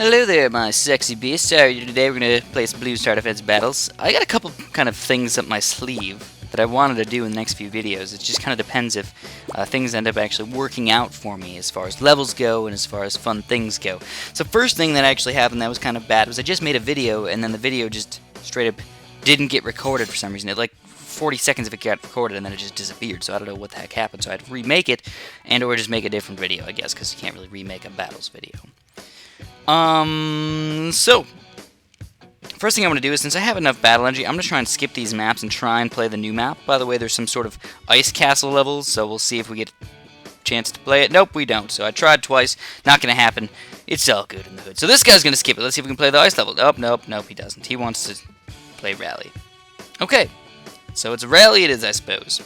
Hello there, my sexy beast. How are you today? We're going to play some Blue Star Defense battles. I got a couple kind of things up my sleeve that I wanted to do in the next few videos. It just kind of depends if things end up actually working out for me as far as levels go and as far as fun things go. So first thing that actually happened that was kind of bad was I just made a video and then the video just straight up didn't get recorded for some reason. It like 40 seconds of it got recorded and then it just disappeared, so I don't know what the heck happened. So I had to remake it and or just make a different video, I guess, because you can't really remake a battles video. So, first thing I want to do is, since I have enough battle energy, I'm going to try and skip these maps and try and play the new map. By the way, there's some sort of ice castle levels, so we'll see if we get a chance to play it. Nope, we don't. So I tried twice. Not going to happen. It's all good in the hood. So this guy's going to skip it. Let's see if we can play the ice level. Nope, he doesn't. He wants to play rally. Okay, so it's a rally it is, I suppose.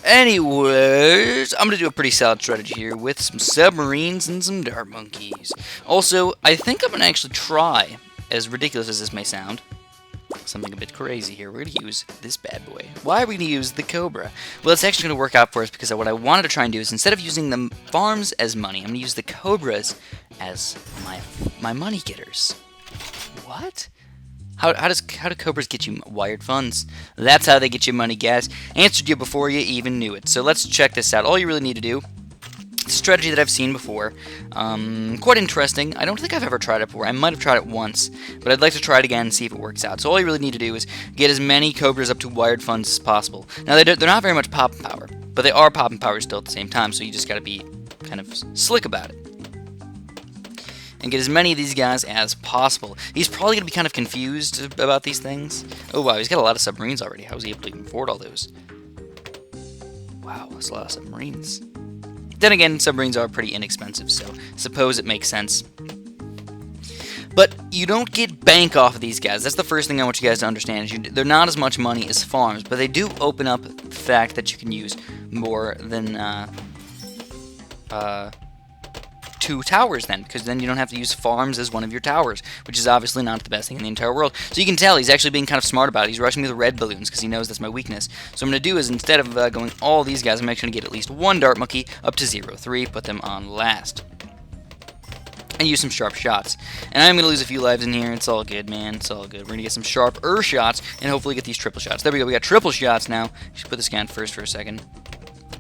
Anyways, I'm going to do a pretty solid strategy here with some submarines and some dart monkeys. Also, I think I'm going to actually try, as ridiculous as this may sound, something a bit crazy here. We're going to use this bad boy. Why are we going to use the Cobra? Well, it's actually going to work out for us because what I wanted to try and do is, instead of using the farms as money, I'm going to use the Cobras as my money getters. What? How do Cobras get you wired funds? That's how they get you money, guys. Answered you before you even knew it. So let's check this out. All you really need to do, it's a strategy that I've seen before. Quite interesting. I don't think I've ever tried it before. I might have tried it once, but I'd like to try it again and see if it works out. So all you really need to do is get as many Cobras up to wired funds as possible. Now, they're not very much popping power, but they are popping power still at the same time, so you just got to be kind of slick about it and get as many of these guys as possible. He's probably going to be kind of confused about these things. Oh wow, he's got a lot of submarines already. How was he able to even afford all those? Wow, that's a lot of submarines. Then again, submarines are pretty inexpensive, so I suppose it makes sense. But you don't get bank off of these guys. That's the first thing I want you guys to understand. They're not as much money as farms, but they do open up the fact that you can use more than 2 towers then, because then you don't have to use farms as one of your towers, which is obviously not the best thing in the entire world. So you can tell he's actually being kind of smart about it. He's rushing me with red balloons because he knows that's my weakness. So what I'm going to do is, instead of going all these guys, I'm actually going to get at least 1 dart monkey up to 0-3, put them on last, and use some sharp shots. And I'm going to lose a few lives in here. It's all good, man. It's all good. We're going to get some sharper shots and hopefully get these triple shots. There we go. We got triple shots now. Should put this guy on first for a second.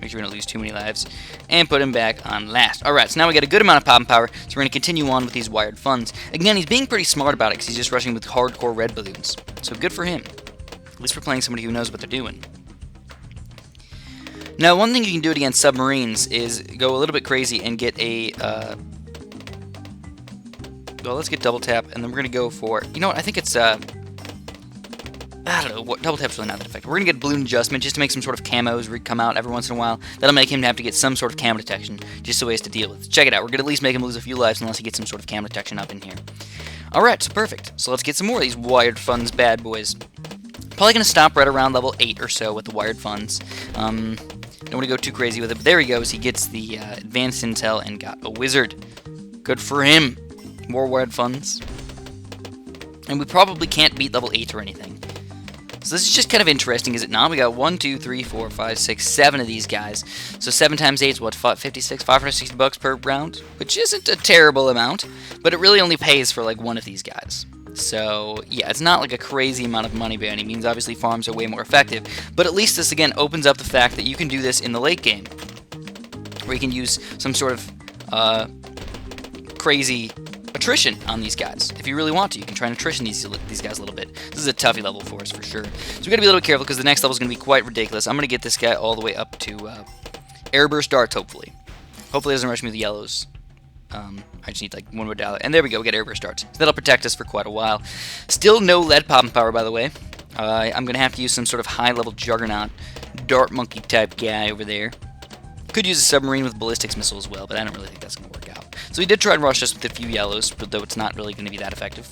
Make sure we don't lose too many lives, and put him back on last. Alright, so now we got a good amount of popping power, so we're going to continue on with these wired funds. Again, he's being pretty smart about it, because he's just rushing with hardcore red balloons. So good for him. At least we're playing somebody who knows what they're doing. Now, one thing you can do against submarines is go a little bit crazy and get a... well, let's get double tap, and then we're going to go for... You know what, I think it's... I don't know, what double tap's really not that effective. We're going to get balloon adjustment just to make some sort of camos come out every once in a while. That'll make him have to get some sort of camo detection, just so he has to deal with. Check it out, we're going to at least make him lose a few lives unless he gets some sort of camo detection up in here. Alright, so perfect. So let's get some more of these wired funds bad boys. Probably going to stop right around level 8 or so with the wired funds. Don't want to go too crazy with it, but there he goes. He gets the advanced intel and got a wizard. Good for him. More wired funds. And we probably can't beat level 8 or anything. So this is just kind of interesting, is it not? We got 1, 2, 3, 4, 5, 6, 7 of these guys. So 7 times 8 is what, 56, $560 per round? Which isn't a terrible amount, but it really only pays for like 1 of these guys. So yeah, it's not like a crazy amount of money by any means. Obviously farms are way more effective, but at least this again opens up the fact that you can do this in the late game, where you can use some sort of crazy attrition on these guys. If you really want to, you can try and attrition these guys a little bit. This is a toughie level for us for sure. So we got to be a little bit careful because the next level is going to be quite ridiculous. I'm going to get this guy all the way up to airburst darts, hopefully. Hopefully it doesn't rush me with the yellows. I just need like 1 more dollar. And there we go, we got airburst darts. So that'll protect us for quite a while. Still no lead popping power, by the way. I'm going to have to use some sort of high-level juggernaut dart monkey type guy over there. Could use a submarine with ballistics missile as well, but I don't really think that's going to work out. So he did try and rush us with a few yellows, but though it's not really going to be that effective.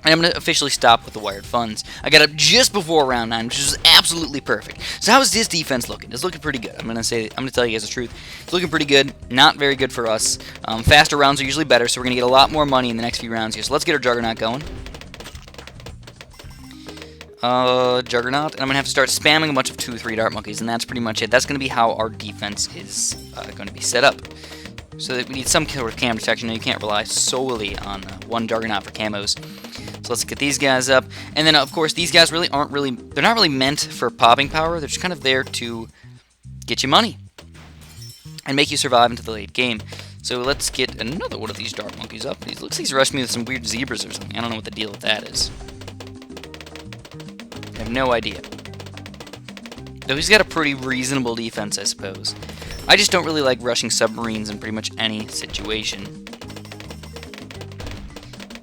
And I'm going to officially stop with the wired funds. I got up just before round 9, which is absolutely perfect. So how is this defense looking? It's looking pretty good. I'm going to tell you guys the truth. It's looking pretty good. Not very good for us. Faster rounds are usually better, so we're going to get a lot more money in the next few rounds here. So let's get our Juggernaut going. Juggernaut, and I'm going to have to start spamming a bunch of 2-3 dart monkeys, and that's pretty much it. That's going to be how our defense is going to be set up. So that we need some sort of cam detection, and you can't rely solely on one Juggernaut for camos. So let's get these guys up. And then, of course, these guys they're not really meant for popping power. They're just kind of there to get you money and make you survive into the late game. So let's get another one of these dart monkeys up. Looks like he's rushing me with some weird zebras or something. I don't know what the deal with that is. I have no idea. Though he's got a pretty reasonable defense, I suppose. I just don't really like rushing submarines in pretty much any situation.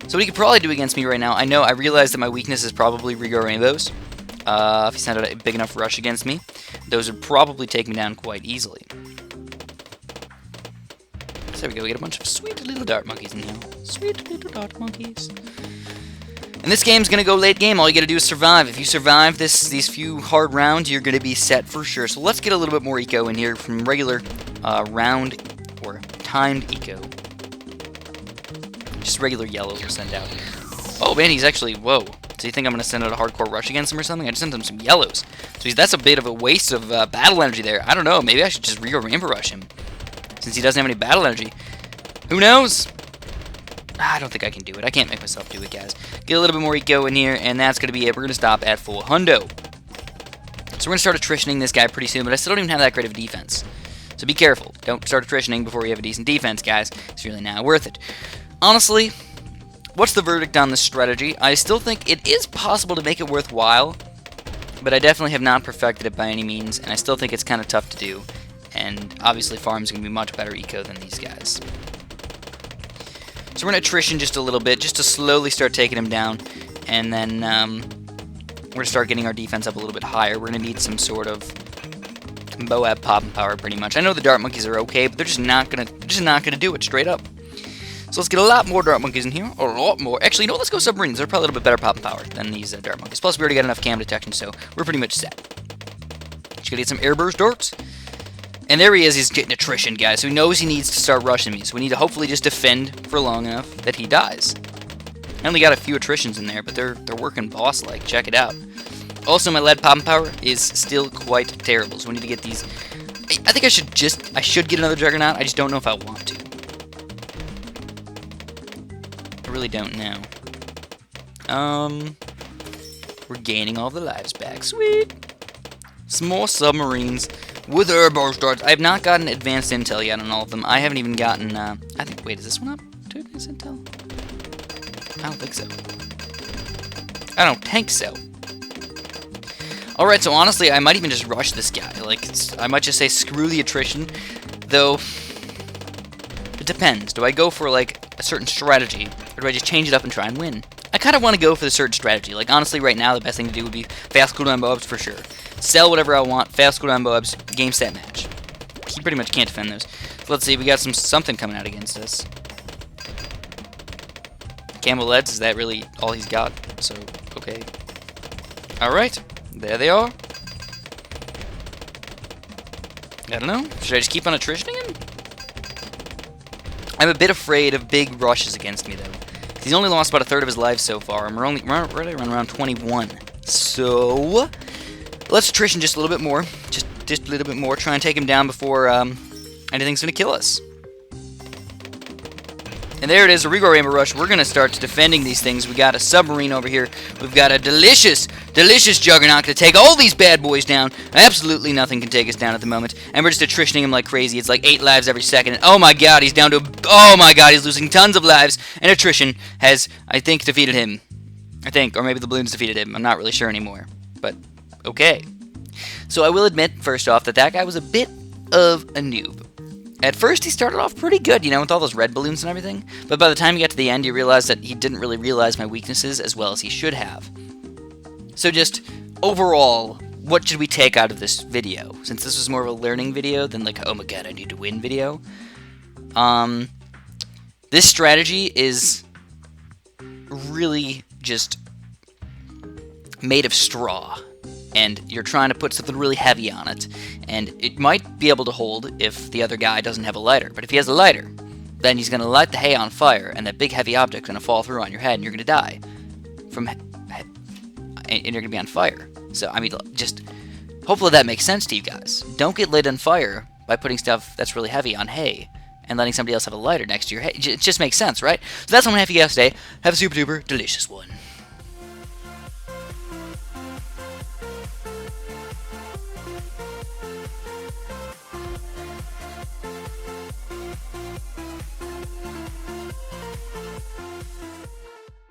So what he could probably do against me right now, I realize that my weakness is probably Rigo Rainbows. If he sent out a big enough rush against me, those would probably take me down quite easily. So there we go, we get a bunch of sweet little dart monkeys in here. Sweet little dart monkeys. And this game's gonna go late game. All you gotta do is survive. If you survive these few hard rounds, you're gonna be set for sure. So let's get a little bit more eco in here from regular round or timed eco. Just regular yellow we'll send out. Oh man, he's actually, whoa. So you think I'm gonna send out a hardcore rush against him or something? I just sent him some yellows. So that's a bit of a waste of battle energy there. I don't know, maybe I should just Rigo Rainbow rush him, since he doesn't have any battle energy. Who knows? I don't think I can do it. I can't make myself do it, guys. Get a little bit more eco in here, and that's going to be it. We're going to stop at full hundo. So we're going to start attritioning this guy pretty soon, but I still don't even have that great of a defense. So be careful. Don't start attritioning before you have a decent defense, guys. It's really not worth it. Honestly, what's the verdict on this strategy? I still think it is possible to make it worthwhile, but I definitely have not perfected it by any means, and I still think it's kind of tough to do. And obviously, farm's going to be much better eco than these guys. So we're going to attrition just a little bit, just to slowly start taking him down, and then we're going to start getting our defense up a little bit higher. We're going to need some sort of Moab popping power, pretty much. I know the dart monkeys are okay, but they're just not going to do it straight up. So let's get a lot more dart monkeys in here, a lot more. Actually, no, let's go submarines. They're probably a little bit better popping power than these dart monkeys. Plus, we already got enough cam detection, so we're pretty much set. Just gonna get some airburst darts. And there he is, he's getting attrition, guys, so he knows he needs to start rushing me, so we need to hopefully just defend for long enough that he dies. I only got a few attritions in there, but they're working boss-like. Check it out. Also, my lead popping power is still quite terrible, so we need to get these. I think I should get another Juggernaut, I just don't know if I want to. I really don't know. We're gaining all the lives back. Sweet! Some more submarines with airburst darts. I have not gotten advanced intel yet on all of them. I haven't even gotten, I think, wait, is this one up to advanced intel? I don't think so. I don't think so. Alright, so honestly, I might even just rush this guy. Like, I might just say screw the attrition, though it depends. Do I go for, like, a certain strategy, or do I just change it up and try and win? I kind of want to go for the certain strategy. Like, honestly, right now, the best thing to do would be fast cooldown bow-ups for sure. Sell whatever I want, fast cooldown bow-ups, game, set, match. He pretty much can't defend those. So let's see, we got something coming out against us. Camel leads, is that really all he's got? So, okay. Alright, there they are. I don't know, should I just keep on attritioning him? I'm a bit afraid of big rushes against me, though. He's only lost about a third of his life so far, and we're really around 21. So let's attrition just a little bit more. Just a little bit more. Try and take him down before anything's going to kill us. And there it is, a Rigo Rainbow Rush. We're going to start defending these things. We got a submarine over here. We've got a delicious Juggernaut to take all these bad boys down. Absolutely nothing can take us down at the moment. And we're just attritioning him like crazy. It's like 8 lives every second. And oh my god, he's down to... Oh my god, he's losing tons of lives. And attrition has, I think, defeated him. I think. Or maybe the balloons defeated him. I'm not really sure anymore. But, okay. So I will admit, first off, that guy was a bit of a noob. At first, he started off pretty good, you know, with all those red balloons and everything. But by the time he got to the end, you realized that he didn't really realize my weaknesses as well as he should have. So just, overall, what should we take out of this video? Since this was more of a learning video than like, oh my god, I need to win video. This strategy is really just made of straw. And you're trying to put something really heavy on it. And it might be able to hold if the other guy doesn't have a lighter. But if he has a lighter, then he's going to light the hay on fire, and that big heavy object's going to fall through on your head, and you're going to die. And you're going to be on fire. So, I mean, just... Hopefully that makes sense to you guys. Don't get lit on fire by putting stuff that's really heavy on hay. and letting somebody else have a lighter next to your head. It just makes sense, right? So that's what I'm going to have for you guys today. Have a super duper delicious one.